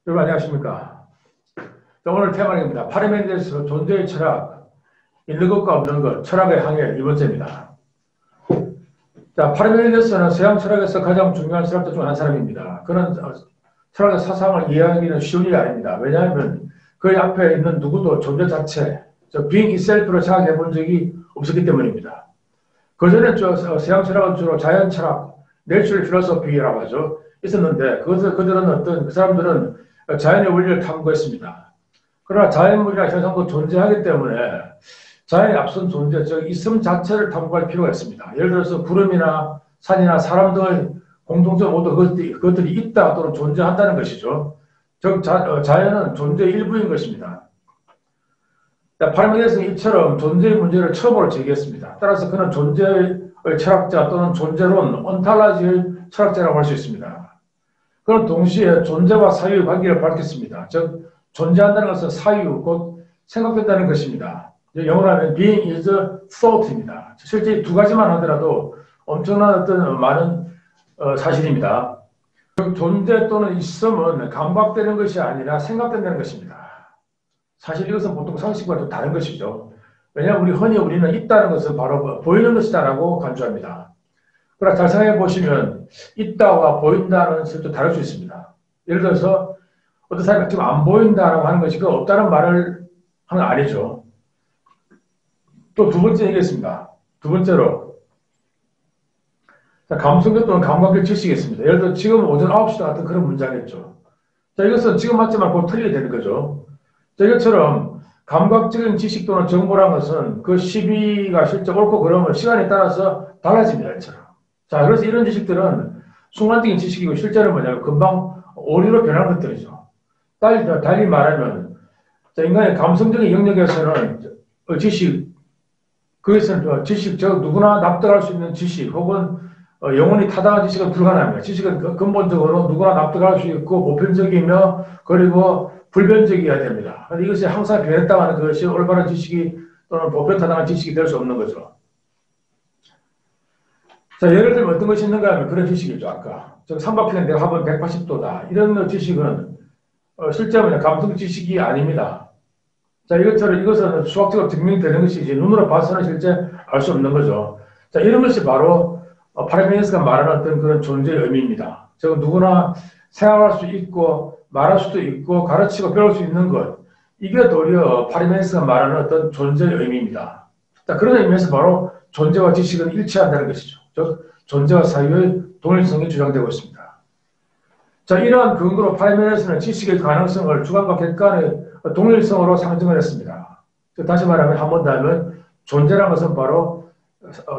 여러분 안녕하십니까. 자, 오늘 테마입니다. 파르메니데스 존재의 철학, 있는 것과 없는 것, 철학의 항해 2번째입니다. 자, 파르메니데스는 서양 철학에서 가장 중요한 철학자 중 한 사람입니다. 그는 철학의 사상을 이해하기는 쉬운 일이 아닙니다. 왜냐하면 그의 앞에 있는 누구도 존재 자체, being itself를 생각해 본 적이 없었기 때문입니다. 그전에 서양 철학은 주로 자연 철학, 내추럴 필로소피라고 하죠. 있었는데 그 사람들은 자연의 원리를 탐구했습니다. 그러나 자연물이나 현상도 존재하기 때문에 자연의 앞선 존재, 즉 있음 자체를 탐구할 필요가 있습니다. 예를 들어서 구름이나 산이나 사람 등의 공통점 모두 그것들이 있다 또는 존재한다는 것이죠. 즉 자연은 존재의 일부인 것입니다. 파르메니데스는 이처럼 존재의 문제를 처음으로 제기했습니다. 따라서 그는 존재의 철학자 또는 존재론, 온탈라지의 철학자라고 할 수 있습니다. 그는 동시에 존재와 사유의 관계를 밝혔습니다. 즉 존재한다는 것은 사유, 곧 생각된다는 것입니다. 영어로 하면 being is thought입니다. 실제 두 가지만 하더라도 엄청난 어떤 많은 사실입니다. 존재 또는 있음은 감각되는 것이 아니라 생각된다는 것입니다. 사실 이것은 보통 상식과 좀 다른 것이죠. 왜냐하면 우리는 있다는 것은 바로 보이는 것이다라고 간주합니다. 그러나 잘 생각해 보시면 있다와 보인다는 것도 다를 수 있습니다. 예를 들어서 어떤 사람이 지금 안 보인다라고 하는 것이 없다는 말을 하는 건 아니죠. 또 두 번째 얘기했습니다. 두 번째로 감성적 또는 감각적 지식이 있습니다. 예를 들어 지금 오전 9시 같은 그런 문장이겠죠. 자, 이것은 지금 맞지만 곧 틀리게 되는 거죠. 자, 이것처럼 감각적인 지식 또는 정보라는 것은 그 시비가 실제 옳고 그름은 시간에 따라서 달라집니다. 이처럼. 자, 그래서 이런 지식들은 순간적인 지식이고 실제는 뭐냐면 금방 오류로 변하는 것들이죠. 달리 말하면 인간의 감성적인 영역에서는 지식, 그것은 지식, 즉 누구나 납득할 수 있는 지식 혹은 영원히 타당한 지식은 불가능합니다. 지식은 근본적으로 누구나 납득할 수 있고 보편적이며 그리고 불변적이어야 됩니다. 그런데 이것이 항상 변했다고 하는 것이 올바른 지식이 또는 보편 타당한 지식이 될 수 없는 거죠. 자, 예를 들면 어떤 것이 있는가 하면 그런 지식이죠. 아까 삼각형의 내가 합은 180도다. 이런 지식은 실제 감성 지식이 아닙니다. 자, 이것은 수학적으로 증명되는 것이지 눈으로 봐서는 실제 알 수 없는 거죠. 자, 이런 것이 바로 파르메니데스가 말하는 어떤 그런 존재의 의미입니다. 즉 누구나 생각할 수 있고 말할 수도 있고 가르치고 배울 수 있는 것, 이게 도리어 파르메니데스가 말하는 어떤 존재의 의미입니다. 자, 그런 의미에서 바로 존재와 지식은 일치한다는 것이죠. 즉 존재와 사유의 동일성이 주장되고 있습니다. 자, 이러한 근거로 파르메니데스는 지식의 가능성을 주관과 객관의 동일성으로 상정을 했습니다. 다시 말하면 한 번 더 하면 존재라는 것은 바로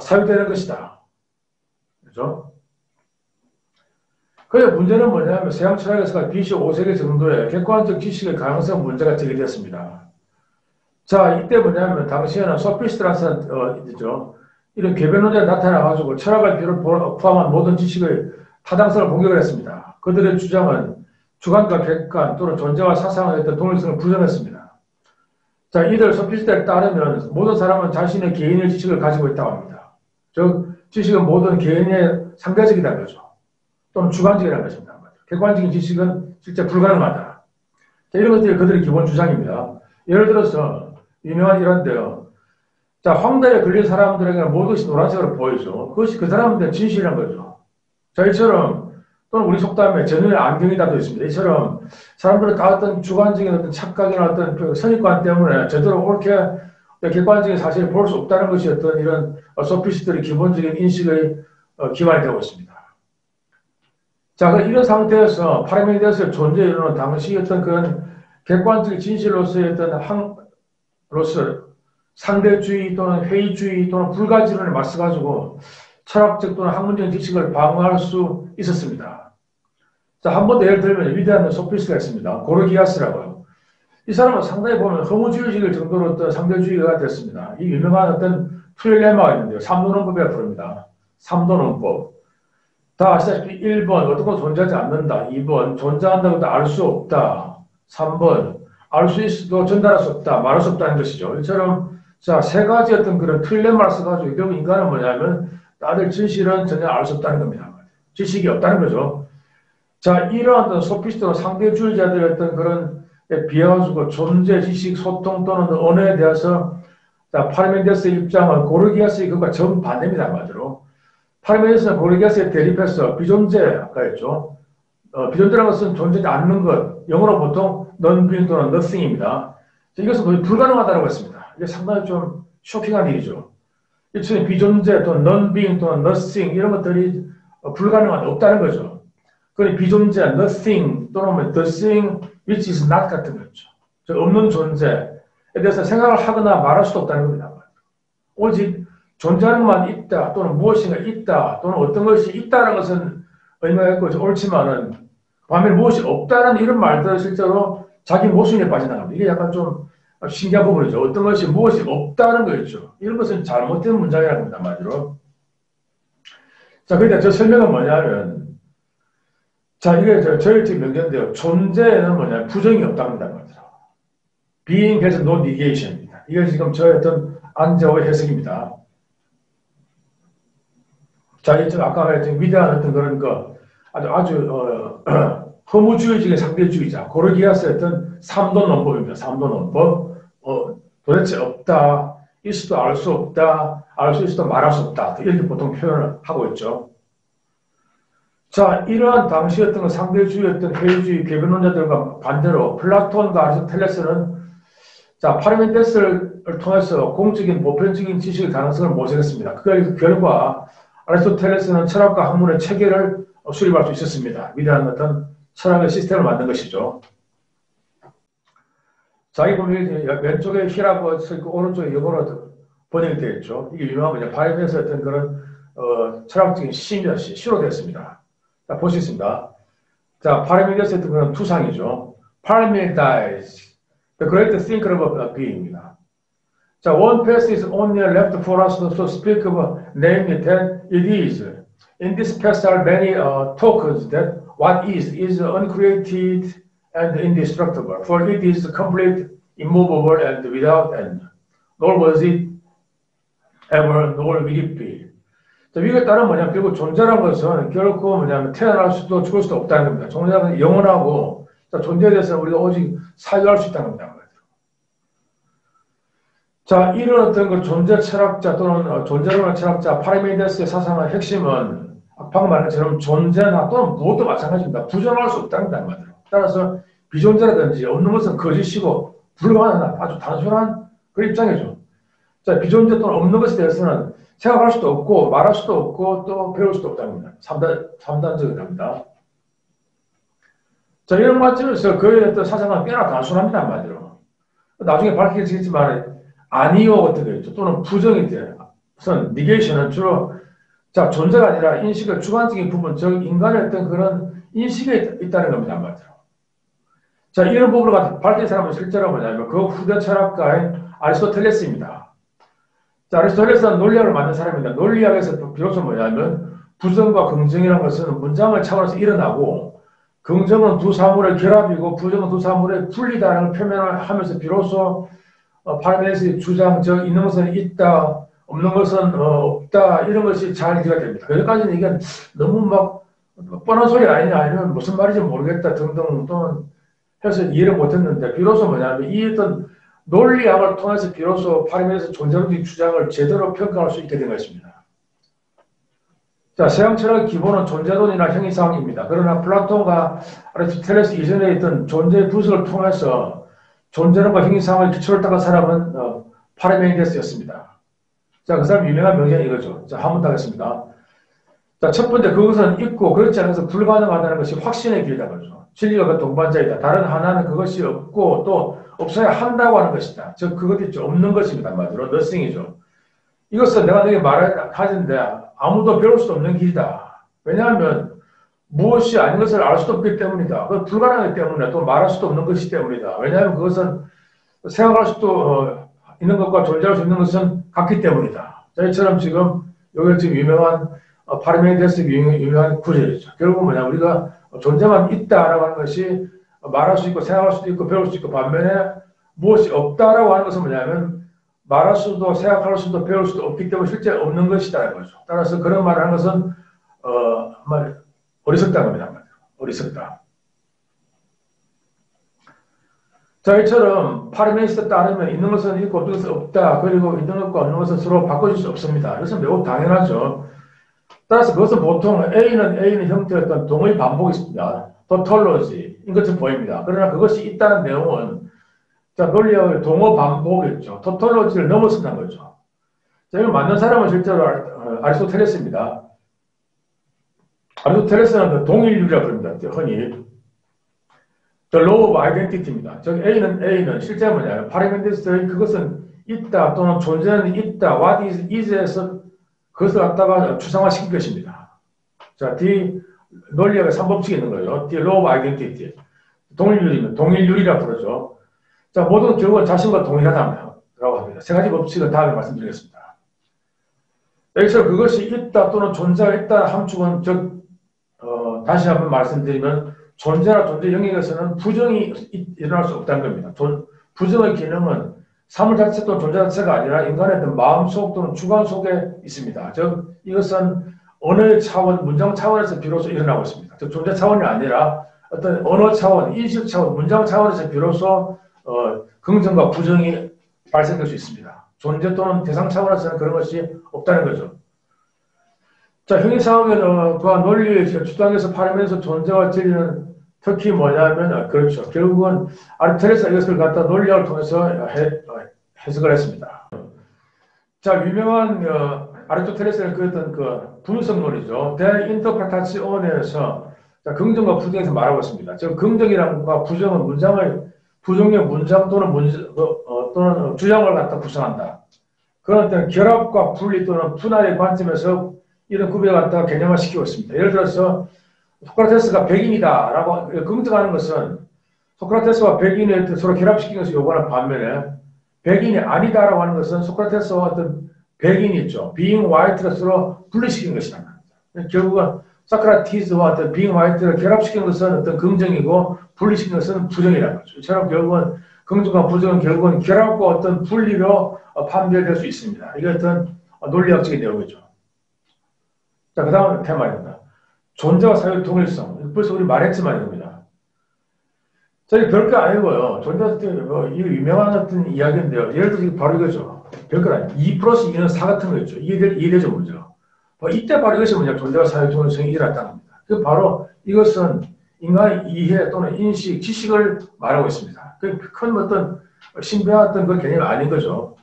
사유되는 것이다. 그렇죠? 그의 문제는 뭐냐면 서양 철학에서 BC 5세기 정도의 객관적 지식의 가능성 문제가 제기됐습니다. 자, 이때 뭐냐면 당시에는 소피스트라는 있죠. 이런 궤변론자가 나타나가지고 철학을 포함한 모든 지식의 타당성을 공격을 했습니다. 그들의 주장은 주관과 객관 또는 존재와 사상의 어떤 동일성을 부정했습니다. 자, 이들 소피스트에 따르면 모든 사람은 자신의 개인의 지식을 가지고 있다고 합니다. 즉 지식은 모든 개인의 상대적이라는 거죠. 또는 주관적이라는 것입니다. 객관적인 지식은 실제 불가능하다. 자, 이런 것들이 그들의 기본 주장입니다. 예를 들어서 유명한 이런데요. 자, 황달에 걸린 사람들에게는 모든 것이 노란색으로 보이죠. 그것이 그 사람들의 진실이란 거죠. 자, 이처럼 또는 우리 속담에 전율의 안경이다도 있습니다. 이처럼 사람들은 다 어떤 주관적인 어떤 착각이나 어떤 선입관 때문에 제대로 옳게 객관적인 사실을 볼 수 없다는 것이 어떤 이런 소피스트들의 기본적인 인식의 기반이 되고 있습니다. 자, 이런 상태에서 파르메니데스의 존재 이론은 당시 어떤 그런 객관적인 진실로서의 어떤 상대주의 또는 회의주의 또는 불가지론에 맞서가지고 철학적 또는 학문적인 지식을 방어할 수 있었습니다. 자, 한 번 더 예를 들면 위대한 소피스트가 있습니다. 고르기아스라고요. 이 사람은 상당히 보면 허무주의적일 정도로 어떤 상대주의가 됐습니다. 이 유명한 어떤 트릴레마가 있는데요. 3도론법이라고 부릅니다. 3도론법. 다 아시다시피 1번 어떤 건 존재하지 않는다. 2번 존재한다고 알 수 없다. 3번 알 수 있어도 전달할 수 없다. 말할 수 없다는 것이죠. 이처럼 자, 세 가지 어떤 그런 트릴레마를 써가지고 결국 인간은 뭐냐면 다들 진실은 전혀 알 수 없다는 겁니다. 지식이 없다는 거죠. 자, 이러한 어떤 소피스트나 상대주의자들의 어떤 그런 비해가지고 존재, 지식, 소통 또는 언어에 대해서 자, 파르메데스의 입장은 고르기아스의 그것과 정반대입니다. 한마디로. 파르메데스는 고르기아스에 대립해서 비존재, 아까 했죠. 비존재라는 것은 존재하지 않는 것, 영어로 보통 non-being 또는 nothing입니다. 이것은 거의 불가능하다고 했습니다. 이게 상당히 좀 쇼킹한 일이죠. 일종의 비존재 또는 non-being 또는 nothing 이런 것들이 불가능하다, 없다는 거죠. 그러니 비존재, nothing 또는 the thing which is not 같은 거죠. 없는 존재에 대해서 생각을 하거나 말할 수도 없다는 겁니다. 오직 존재하는 것만 있다 또는 무엇인가 있다 또는 어떤 것이 있다는 것은 의미가 있고 옳지만은 반면에 무엇이 없다는 이런 말들은 실제로 자기 모순에 빠져나갑니다. 이게 약간 좀 신기한 부분이죠. 어떤 것이 무엇이 없다는 거였죠. 이런 것은 잘못된 문장이라는 겁니다. 한마디로. 자, 그런데 저 설명은 뭐냐면 자, 이게 저희 팀 명제인데요. 존재는 뭐냐면 부정이 없다는 겁니다. Being has no negation입니다. 이게 지금 저의 어떤 안재호의 해석입니다. 자, 이제 아까 말했던 위대한 어떤 그런 거 아주 허무주의적인 상대주의자 고르기아스의 어떤 3도 논법입니다. 3도 논법. 도대체 없다, 있어도 알 수 없다, 알 수 있어도 말할 수 없다. 이렇게 보통 표현을 하고 있죠. 자, 이러한 당시 어떤 상대주의 어떤 회의주의 개변론자들과 반대로 플라톤과 아리스토텔레스는 자, 파르메데스를 통해서 공적인 보편적인 지식의 가능성을 모색했습니다. 그 결과 아리스토텔레스는 철학과 학문의 체계를 수립할 수 있었습니다. 위대한 어떤 철학의 시스템을 만든 것이죠. 자, 이 보면 왼쪽에 히라고 써있고 오른쪽에 영어로 번역이 되어 있죠. 이게 유명한 파르메데스의 어떤 그런 철학적인 시로 되었습니다. 자, 볼 수 있습니다. 자, 파르메데스의 어떤 그런 투상이죠. Parmenides, the great thinker of being입니다. 자, one path is only left for us to speak of, namely that it is. In this path are many tokens that what is uncreated and indestructible, for it is complete, immovable, and without end. Nor was it ever, nor will it be. 자, 이게 따르면 뭐냐면 결국 존재라는 것은 결코 뭐냐면 태어날 수도 죽을 수도 없다는 겁니다. 존재는 영원하고 자, 존재에 대해서는 우리가 오직 사유할 수 있다는 겁니다. 자, 이런 어떤 그 존재 철학자 또는 존재론의 철학자 파르메데스의 사상의 핵심은 방금 말한 것처럼 존재나 또는 무엇도 마찬가지입니다. 부정할 수 없다는 말이에요. 따라서 비존재라든지 없는 것은 거짓이고 불가능한 아주 단순한 그런 입장이죠. 자, 비존재 또는 없는 것에 대해서는 생각할 수도 없고 말할 수도 없고 또 배울 수도 없다는 겁니다. 3단적이랍니다. 자, 이런 관점에서 그의 어떤 사상은 꽤나 단순합니다. 한마디로. 나중에 밝혀지겠지만 아니요 같은 거 있죠. 또는 부정이 돼요. 우선 니게이션은 주로 자, 존재가 아니라 인식의 주관적인 부분, 즉 인간의 어떤 그런 인식에 있다는 겁니다. 한마디로. 자, 이런 부분을 밝힌 사람은 실제로 뭐냐면 그 후대 철학가인 아리스토텔레스입니다. 자, 아리스토텔레스는 논리학을 만든 사람입니다. 논리학에서 비로소 뭐냐면 부정과 긍정이라는 것은 문장을 차원에서 일어나고 긍정은 두 사물의 결합이고 부정은 두 사물의 분리다라는 표현을 하면서 비로소 파르메데스의 주장, 즉 있는 것은 있다, 없는 것은 없다 이런 것이 잘 이해가 됩니다. 여기까지는 이게 너무 막 뻔한 소리 아니냐 아니면 무슨 말인지 모르겠다 등등 또는 해서 이해를 못했는데 비로소 뭐냐면 이 어떤 논리학을 통해서 비로소 파르메데스 존재론적 주장을 제대로 평가할 수 있게 된 것입니다. 자, 서양 철학의 기본은 존재론이나 형이상입니다. 그러나 플라톤과 아리스토텔레스 이전에 있던 존재의 분석을 통해서 존재론과 형이상의 기초를 닦은 사람은 파르메데스였습니다. 자, 그 사람 유명한 명제는 이거죠. 자, 한 번 더 하겠습니다. 자, 첫 번째, 그것은 있고 그렇지 않아서 불가능하다는 것이 확신의 길이다. 그러죠. 진리가 그 동반자이다. 다른 하나는 그것이 없고 또 없어야 한다고 하는 것이다. 즉, 그것 있죠. 없는 것입니다. 한마디로. nothing이죠. 이것은 내가 너에게 말하는데 아무도 배울 수 없는 길이다. 왜냐하면 무엇이 아닌 것을 알 수도 없기 때문이다. 그 불가능하기 때문에 또 말할 수도 없는 것이기 때문이다. 왜냐하면 그것은 생각할 수도 있는 것과 존재할 수 있는 것은 같기 때문이다. 저희처럼 지금 여기 지금 유명한 파르메데스 유명한 구절이죠. 결국은 뭐냐 우리가 존재만 있다라고 하는 것이 말할 수 있고 생각할 수도 있고 배울 수 있고 반면에 무엇이 없다라고 하는 것은 뭐냐면 말할 수도 생각할 수도 배울 수도 없기 때문에 실제 없는 것이다라는 거죠. 따라서 그런 말을 하는 것은 정말 어리석다는 겁니다. 어리석다. 자, 이처럼 파르메니스에 따르면 있는 것은 있고 없는 것은 없다. 그리고 있는 것과 없는 것은 서로 바꿔줄 수 없습니다. 이것은 매우 당연하죠. 따라서 그것은 보통 A는 형태의 어떤 동의 반복이 있습니다. tautology인 것처럼 보입니다. 그러나 그것이 있다는 내용은 자, 논리학의 동어 반복이었죠. tautology를 넘어선다는 거죠. 자, 이걸 만든 사람은 실제로 아리스토텔레스입니다. 아리스토텔레스는 그 동일률이라고 부릅니다. 흔히. The law of identity입니다. 즉 A는 실제 뭐냐면 파르메니데스의 그것은 있다 또는 존재는 있다. What is에서 그것을 갖다가 추상화시킨 것입니다. 자, 논리학의 3법칙이 있는 거죠. The law of identity. 동일률이라고 부르죠. 자, 모든 결국은 자신과 동일하다라고 합니다. 세 가지 법칙을 다음에 말씀드리겠습니다. 여기서 그것이 있다 또는 존재가 있다 함축은 다시 한번 말씀드리면 존재나 존재 영역에서는 부정이 일어날 수 없다는 겁니다. 부정의 기능은 사물 자체 또는 존재 자체가 아니라 인간의 어떤 마음속 또는 주관 속에 있습니다. 즉 이것은 언어의 차원, 문장 차원에서 비로소 일어나고 있습니다. 즉 존재 차원이 아니라 어떤 언어 차원, 인식 차원, 문장 차원에서 비로소 긍정과 부정이 발생될 수 있습니다. 존재 또는 대상 차원에서는 그런 것이 없다는 거죠. 자, 형이상학의 그와 논리의 주장에서 파르메니데스 존재와 진리는 특히 뭐냐면 그렇죠. 결국은 아리스토텔레스가 이것을 갖다 논리학을 통해서 해석을 했습니다. 자, 유명한 아리스토텔레스가 그랬던 그 분석론이죠. 대인터프레타치온에서 긍정과 부정에서 말하고 있습니다. 즉 긍정이란과 부정은 부정의 문장 또는 주장을 갖다 구성한다. 그런 어떤 결합과 분리 또는 분할의 관점에서 이런 구별을 갖다가 개념화시키고 있습니다. 예를 들어서 소크라테스가 백인이다라고 긍정하는 것은 소크라테스와 백인을 서로 결합시키는 것을 요구하는 반면에 백인이 아니다라고 하는 것은 소크라테스와 어떤 백인이 있죠. being white를 서로 분리시키는 것이다. 결국은 소크라티스와 어떤 being white를 결합시키는 것은 어떤 긍정이고 분리시키는 것은 부정이라는 거죠. 이처럼 결국은 긍정과 부정은 결국은 결합과 어떤 분리로 판별될 수 있습니다. 이게 어떤 논리학적인 내용이죠. 자, 그 다음 테마입니다. 존재와 사회의 동일성. 벌써 우리 말했지만 이겁니다. 자, 이게 별거 아니고요. 존재할 때, 이 유명한 어떤 이야기인데요. 예를 들어서 바로 이거죠. 별거 아니에요. 2 플러스 2는 4 같은 거 있죠. 이해되죠, 문제가. 이때 바로 이것이 뭐냐. 존재와 사회의 동일성이 일어났다는 겁니다. 그 바로 이것은 인간의 이해 또는 인식, 지식을 말하고 있습니다. 그 큰 어떤 신비한 어떤 그 개념이 아닌 거죠.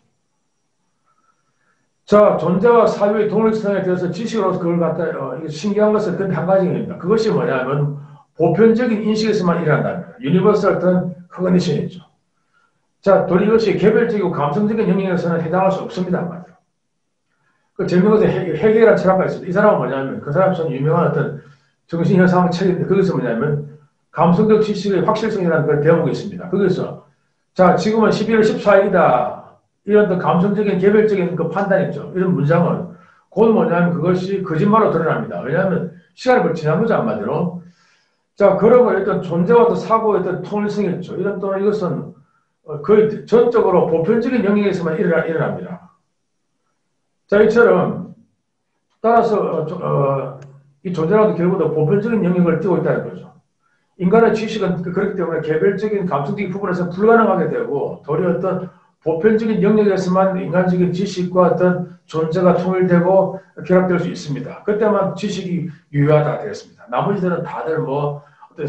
자, 존재와 사회의 동일성에 대해서 지식으로서 그걸 갖다, 신기한 것은 근데 한 가지입니다. 그것이 뭐냐면, 보편적인 인식에서만 일어난다는 거예요. 유니버설 어떤 커그니션이죠. 자, 또 이것이 개별적이고 감성적인 영역에서는 해당할 수 없습니다. 말이에요. 그 재밌는 것은 해겔이라는 철학가가 있습니다. 이 사람은 뭐냐면, 그 사람 참 유명한 어떤 정신현상 책인데, 거기서 뭐냐면, 감성적 지식의 확실성이라는 걸 배워보고 있습니다. 거기서, 자, 지금은 11월 14일이다. 이런 감성적인 개별적인 그 판단 있죠. 이런 문장은 곧 뭐냐면 그것이 거짓말로 드러납니다. 왜냐하면 시간이 벌써 지난 거죠, 한마디로. 자, 그러고 일단 존재와 또 사고의 어떤 통일성이 있죠. 이런 또는 이것은 거의 전적으로 보편적인 영역에서만 일어납니다. 자, 이처럼 따라서 이 존재라도 결국 보편적인 영역을 띄고 있다는 거죠. 인간의 지식은 그렇기 때문에 개별적인 감성적인 부분에서 불가능하게 되고 도리어 어떤 보편적인 영역에서만 인간적인 지식과 어떤 존재가 통일되고 결합될 수 있습니다. 그때만 지식이 유효하다 되겠습니다. 나머지들은 다들 뭐 어떤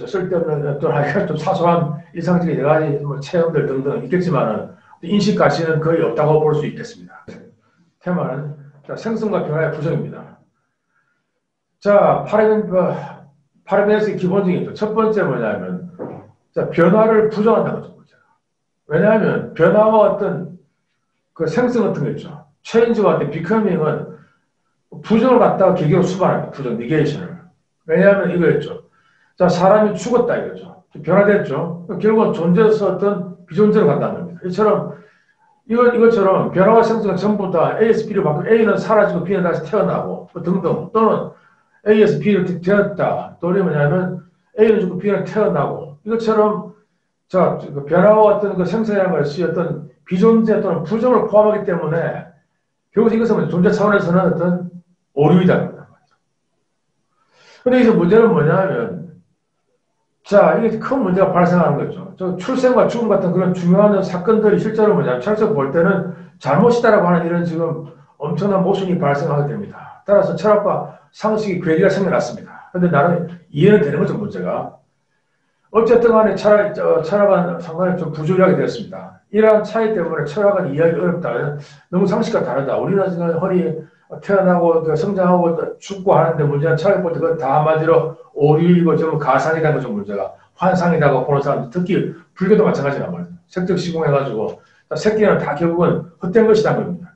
쓸데없는 또는 좀 사소한 일상적인 여러 가지 뭐 체험들 등등 있겠지만은 인식 가치는 거의 없다고 볼 수 있겠습니다. 테마는 생성과 변화의 부정입니다. 자, 파르메니데스의 기본적인 첫 번째 뭐냐면 변화를 부정한다는 거죠. 왜냐하면 변화와 어떤 그 생성 같은 거 있죠. 체인지와 어떤 비커밍은 부정을 갖다가 계기로 수반합니다. 부정, 니게이션을. 왜냐하면 이거였죠. 자, 사람이 죽었다 이거죠. 변화됐죠. 결국은 존재에서 어떤 비존재로 간다는 겁니다. 이것처럼 변화와 생성은 전부 다 A에서 B로 바뀌고 A는 사라지고 B는 다시 태어나고 등등. 또는 A에서 B로 되었다. 또는 뭐냐면 A는 죽고 B는 태어나고. 이것처럼 자, 그 변화와 어떤 그 생성이라는 것이 어떤 비존재 또는 부정을 포함하기 때문에 결국 이것은 존재 차원에서는 어떤 오류이다. 근데 여기서 문제는 뭐냐면, 자, 이게 큰 문제가 발생하는 거죠. 저 출생과 죽음 같은 그런 중요한 사건들이 실제로 뭐냐면, 철학적 볼 때는 잘못이다라고 하는 이런 지금 엄청난 모순이 발생하게 됩니다. 따라서 철학과 상식이 괴리가 생겨났습니다. 근데 나는 이해는 되는 거죠, 문제가. 어쨌든 간에 철학은 상당히 좀 부조리하게 되었습니다. 이러한 차이 때문에 철학은 이해하기 어렵다. 너무 상식과 다르다. 우리는 지금 허리 태어나고 성장하고 죽고 하는데 문제는 철학 볼 때 그건 다 한마디로 오류이고 전부 가상이라는 거죠, 문제가. 환상이라고 보는 사람들, 특히 불교도 마찬가지란 말이에요. 색적 시공해가지고 새끼는 다 결국은 헛된 것이란 겁니다.